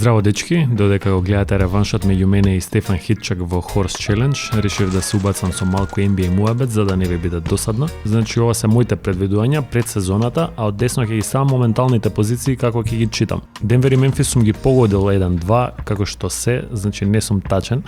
Здраво дечки, додека го гледате реваншот меѓу мене и Стефан Хитчак во Horse Challenge, решив да се убацам со малку NBA муабет за да не ви биде досадно. Значи ова се моите предвидувања пред сезоната, а од десно ќе ги ставам моменталните позиции како ќе ги читам. Денвер и Мемфис сум ги погодил 1-2, како што се, значи не сум тачен.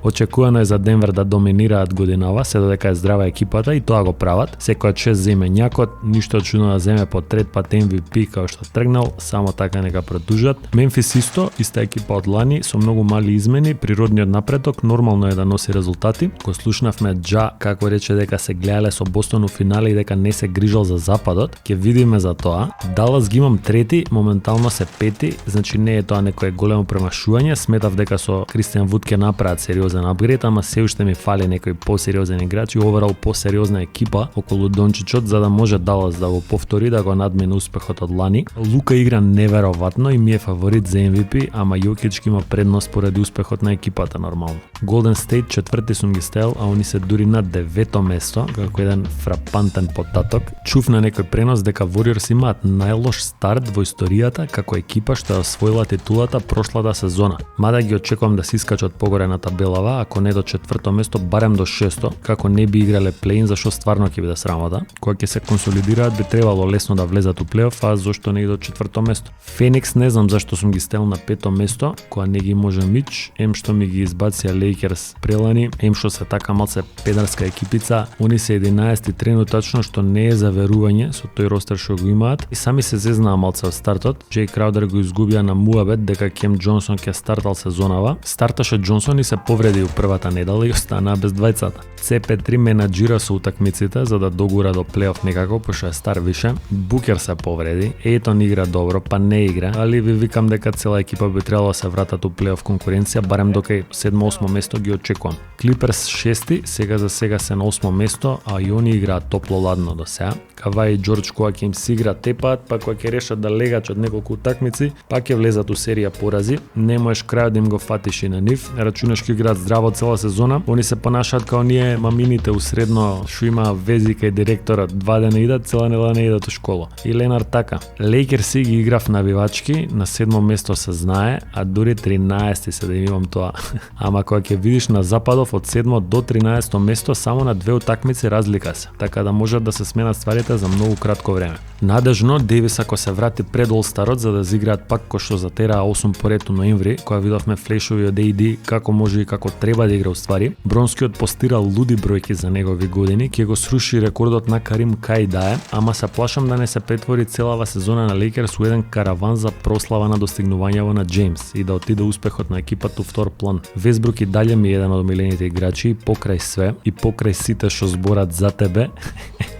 Очекувано е за Денвер да доминираат годинава, се додека е здрава екипата и тоа го прават. Секоја чест за именјакот, ништо чудно да земе по трет пат MVP како што тргнал, само така нека продужат. Мемфис иста екипа од лани со многу мали измени, природниот напредок нормално е да носи резултати. Го слушнавме Джа како рече дека се гледале со Бостон у финале и дека не се грижал за западот. Ќе видиме за тоа. Далас ги имам трети, моментално се пети, значи не е тоа некое големо премашување. Сметав дека со Кристијан Вуд ќе направат сериозен апгрейд, ама се уште ми фали некој посериозен играч и оверал посериозна екипа околу Дончичот за да може Далас да го повтори, да го надмине успехот од лани. Лука игра неверојатно и ми е фаворит за MVP, ама Јокич има предност поради успехот на екипата нормално. Golden State четврти сум ги стел, а они се дури на 9-то место, како еден фрапантен потаток. Чув на некој пренос дека Warriors имаат најлош старт во историјата како екипа што ја освоила титулата прошлата сезона. Мада ги очекувам да се искачат погоре на табелава, ако не до четврто место, барем до шесто, како не би играле плей-ин, зашто стварно ќе биде срамота. Кога ќе се консолидираат би требало лесно да влезат у плей-оф, а зошто не и до четврто место. Феникс не знам зашто сум ги стел на пето место, кога не ги може мич, ем што ми ги избација Лейкерс прелани, ем што се така малце педарска екипица, они се 11 тренутачно, што не е за верување со тој ростер што го имаат и сами се зезнаа малце од стартот. Джей Краудер го изгубија на муабет дека Кем Џонсон ќе стартал сезонава. Старташе Џонсон и се повреди у првата недела и останаа без двајцата. CP3 менаџира со утакмиците за да догура до плейоф некако, пошто е стар више. Букер се повреди, Ейтон игра добро, па не игра, али ви викам дека цела екипа би требало да се вратат у плейоф конкуренција, барем докај 7-8 место ги очекувам. Клиперс 6, сега за сега се на 8 место, а и они играат топло-ладно до сега. Кавај и Џорџ кога ќе им си игра тепаат, па кога ќе решат да легачат неколку утакмици, па ќе влезат у серија порази. Не можеш крајот да им го фатиш и на нив. Рачунаш ќе играат здраво цела сезона. Они се понашаат као ние мамините усредно што има вези кај директорот, 2 дена идат, цела недела не идат у школа. И Ленар така. Лейкерси ги играв навивачки, на 7 место се знае, а дури 13 се да имам тоа. Ама кога ќе видиш на западов од 7 до 13 место само на 2 утакмици разлика се, така да можат да се сменат стварите за многу кратко време. Надежно Девис ако се врати пред All-Starот за да зиграат пак кој што затераа 8 поред у ноември, кога видовме флешови од AD како може и како треба да игра уствари. Бронскиот постирал луди бројки за негови години, ќе го сруши рекордот на Карим Кајдае, ама се плашам да не се претвори целава сезона на Лейкерс у еден караван за прослава на достигнувањето на Джеймс и да отиде успехот на екипата у втор план. Весбрук и дале ми е еден од омилените играчи и покрај све и покрај сите што зборат за тебе,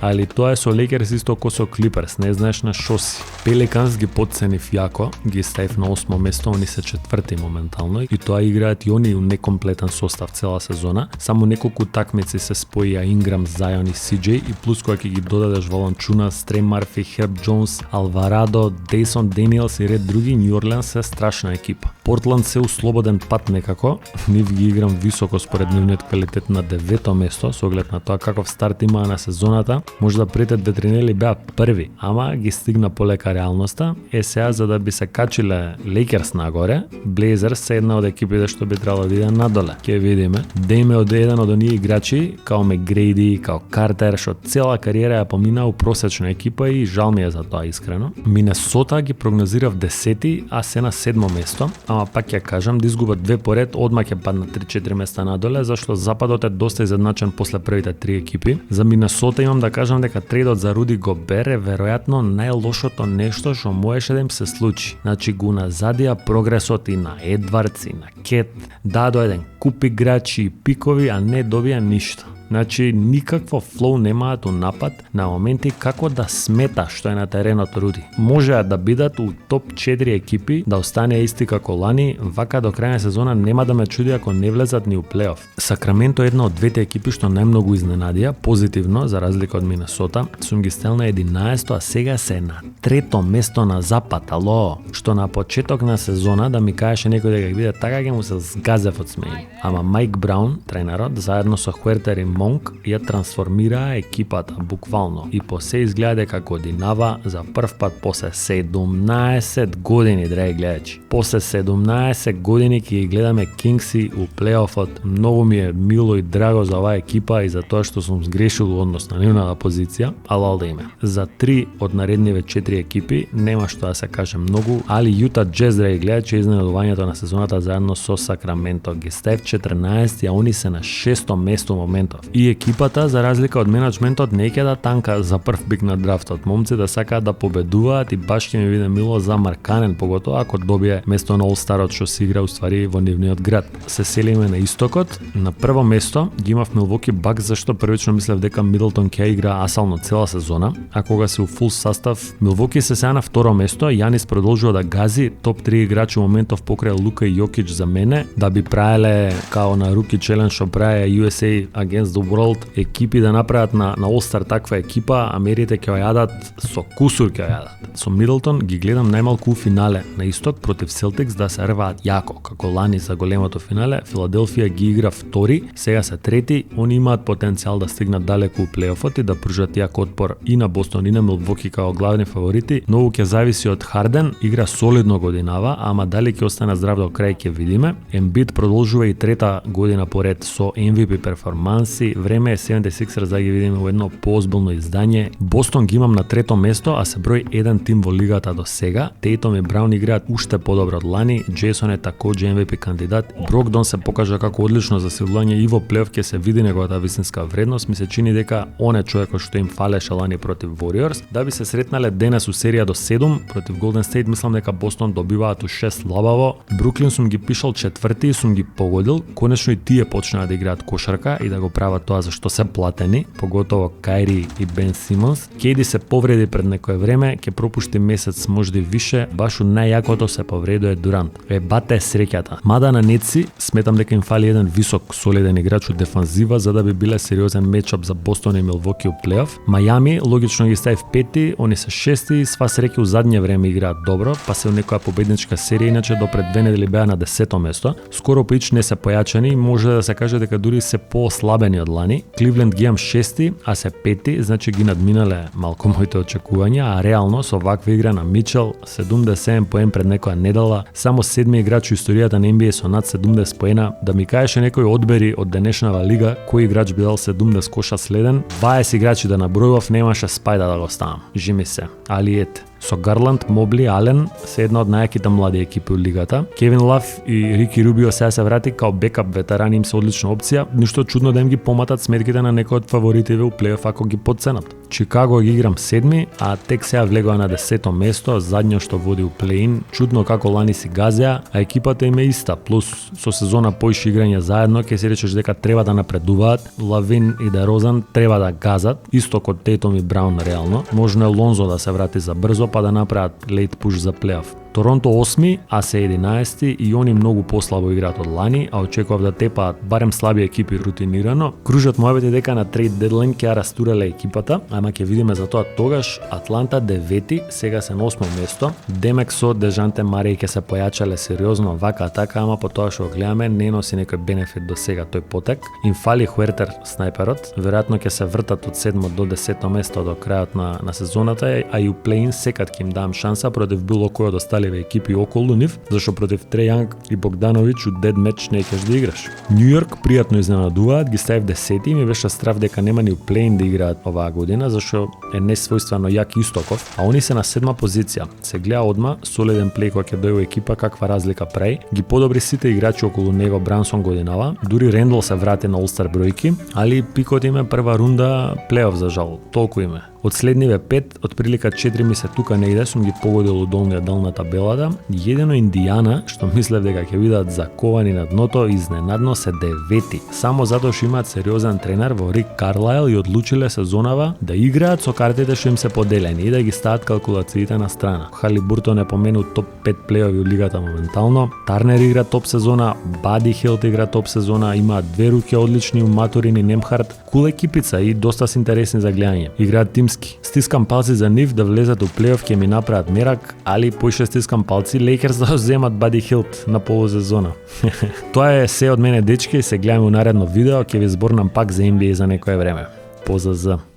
али тоа е со Лейкерс исто како со Клиперс, не знаеш на шо си. Пеликанс ги подценив јако, ги ставив на 8 место, они се четврти моментално и тоа играат и они у некомплетен состав цела сезона. Само неколку такмици се споија Инграм, Зајон и CJ и плюс кога ќе ги додадеш Волончунас, Трей Марфи, Херб Џонс, Алварадо, Дейсон Даниелс и ред други, Нью Орлеанс е страшна екипа. Портланд се у слободен пат некако, нив ги играм високо според нивниот квалитет на 9-то место, со оглед на тоа каков старт имаа на сезоната. Може да пред ветринели беа први, ама ги стигна полека реалноста. Сега за да би се качиле Лейкерс нагоре, Блейзерс се една од екипите што би требало да иде надоле. Ќе видиме. Дейм е од еден од оние играчи, као Мегрейди, као Картер, што цела кариера ја помина у просечна екипа и жал ми е за тоа искрено. Минесота ги прогнозирав 10-ти, а се на 7 место, ама пак ќе кажам да изгубат 2 поред, одма ќе паднат 3-4 места надоле, зашто западот е доста изедначен после првите 3 екипи. За Минесота имам да кажам дека трейдот за Руди Гобер е веројатно најлошото нешто што можеше да им се случи. Значи го назадија прогресот и на Едвардс и на Кет, дадо еден куп играчи и пикови, а не добија ништо. Значи, никакво флоу немаат у напад, на моменти како да смета што е на теренот Руди. Можеа да бидат у топ 4 екипи, да остане исти како лани, вака до крај на сезона нема да ме чуди ако не влезат ни у плейоф. Сакраменто е една од двете екипи што најмногу изненадија, позитивно, за разлика од Минесота, сум ги стел на 11, а сега се на 3-то место на запад, ало, што на почеток на сезона да ми кажеше некој дека ги биде така ќе му се згазев од смеј. Ама Майк Браун, тренерот, заедно со Хуертер и Монк ја трансформираа екипата буквално и по се изгледа дека годинава за прв пат после 17 години, драги гледачи. После 17 години ќе ги гледаме Кингси у плейофот. Многу ми е мило и драго за оваа екипа и за тоа што сум сгрешил во однос на нивната позиција, ала да име. За 3 од наредниве 4 екипи нема што да се каже многу, али Јута Джез, драги гледачи, изненадувањето на сезоната заедно со Сакраменто. Ги ставив 14, а они се на 6-то место моментов. И екипата, за разлика од менаџментот, не ќе да танка за прв пик на драфтот. Момците сакаат да победуваат и баш ќе ми биде мило за Марканен, поготоа ако добие место на All-Старот што се игра уствари во нивниот град. Се селиме на истокот. На прво место ги имав Милвоки Бакс, зашто првично мислев дека Мидлтон ќе игра асално цела сезона, а кога се у фул состав, Милвоки се сега на второ место. Јанис продолжува да гази, топ 3 играчи моментов покрај Лука и Јокич за мене, да би правеле као на Руки Челендж што праја USA Against the World екипи да направат на All-Star таква екипа, Америте ќе ја јадат со кусур ќе ја јадат. Со Мидлтон ги гледам најмалку у финале на исток против Селтикс да се рваат јако, како лани за големото финале. Филаделфија ги игра втори, сега се трети, они имаат потенцијал да стигнат далеку у плейофот и да пружат јак отпор и на Бостон и на Милвоки као главни фаворити. Многу ќе зависи од Харден, игра солидно годинава, ама дали ќе остане здрав до крај ќе видиме. Ембит продолжува и трета година поред со MVP перформанси. Време е 76ers да ги видиме во едно поозбилно издање. Бостон ги имам на трето место, а се број еден тим во лигата до сега. Тейтом и Браун играат уште подобро од лани. Джейсон е такоđe MVP кандидат. Брогдон се покажа како одлично засилување и во плейоф ќе се види неговата вистинска вредност. Ми се чини дека он е човекот што им фалеше лани против Warriors. Да би се сретнале денес у серија до 7 против Golden State, мислам дека Бостон добиваат у 6 лабаво. Бруклин сум ги пишал четврти и сум ги погодил. Конечно и тие почнаа да играат кошарка и да го прават тоа за што се платени, поготово Кајри и Бен Симонс. Кейди се повреди пред некое време, ќе пропушти месец можда више, баш у најјакото се повредува Дурант. Бате е среќата. Мада на Нетси сметам дека им фали еден висок солиден играч од дефанзива за да би биле сериозен мечап за Бостон и Милвоки у плейоф. Мајами логично ги ставив пети, они се шести, сва среќа у задње време играат добро, па се у некоја победничка серија, иначе до пред 2 недели беа на 10-то место. Скоро поич не се појачани и може да се каже дека дури се послабени од лани. Кливленд ги имам шести, а се пети, значи ги надминале малку моите очекувања, а реално со ваква игра на Мичел, 77 поен пред некоја недела, само седми играч у историјата на NBA со над 70 поена, да ми кажеше некој одбери од денешнава лига кој играч би дал 70 коша следен, 20 играчи да набројував, немаше спајда да го ставам. Жими се, али ете. Со Гарланд, Мобли, Ален се една од најаките млади екипи од лигата. Кевин Лав и Рики Рубио сега се врати као бекап ветерани, им се одлична опција. Ништо чудно да им ги поматат сметките на некој од фаворитиве у плейоф ако ги подценат. Чикаго ги играм седми, а тек сега влегува на 10-то место, задњо што води у плей-ин. Чудно како лани си газеа, а екипата им е иста, плюс со сезона поише играње заедно, ќе си речеш дека треба да напредуваат. Лавин и Дерозан треба да газат, исто код Тейтом и Браун реално. Можно е Лонзо да се врати за брзо, па да направат лейт пуш за плейоф. Торонто 8, а се 11 и они многу послабо играат од лани, а очекував да тепаат барем слаби екипи рутинирано. Кружат мојавите дека на трейд дедлайн ќе ја растурале екипата, ама ќе видиме за тоа тогаш. Атланта 9, сега се на 8 место. Демек со Дежанте Мари ќе се појачале сериозно вака така, ама по тоа што гледаме не носи некој бенефит до сега тој потек. Им фали Хуертер снайперот, веројатно ќе се вртат од 7 до 10 место до крајот на сезоната, а и у плей-ин секад ќе им дам шанса против било кој од останалите екипи околу нив, зашто против Треј Јанг и Богдановиќ у дед меч не кеш да играш. Нју Јорк пријатно изненадуваат, ги ставив 10 и ми беше страв дека нема ни у плей-ин да играат оваа година, зашто е несвојствено јак Истоков, а они се на 7 позиција. Се гледа одма солиден плей кој ќе дојде екипа каква разлика прави. Ги подобри сите играчи околу него, Брансон годинава, дури Рендл се врати на All-Star бројки, али пикот име прва рунда плейоф за жал, толку име. Од следниве 5, од прилика 4 ми се тука негде сум ги погодил у долниот дел на табелата. Едино Индијана, што мислев дека ќе бидат заковани на дното, изненадно се 9. Само затоа што имаат сериозен тренер во Рик Карлайл и одлучиле сезонава да играат со картите што им се поделени и да ги стават калкулациите на страна. Халибуртон е помену топ 5 плейови у лигата моментално. Тарнер игра топ сезона, Бади Хилт игра топ сезона, имаат две руки одлични у Маторин и Немхарт. Кул екипица и доста се интересни за гледање. Играат тим зимски. Стискам палци за нив да влезат у плейоф, ќе ми направат мерак, али поише стискам палци Лейкерс да земат Бади Хилт на полусезона. Тоа е се од мене, дечки, се гледаме у наредно видео, ќе ви зборнам пак за NBA за некое време. Поза.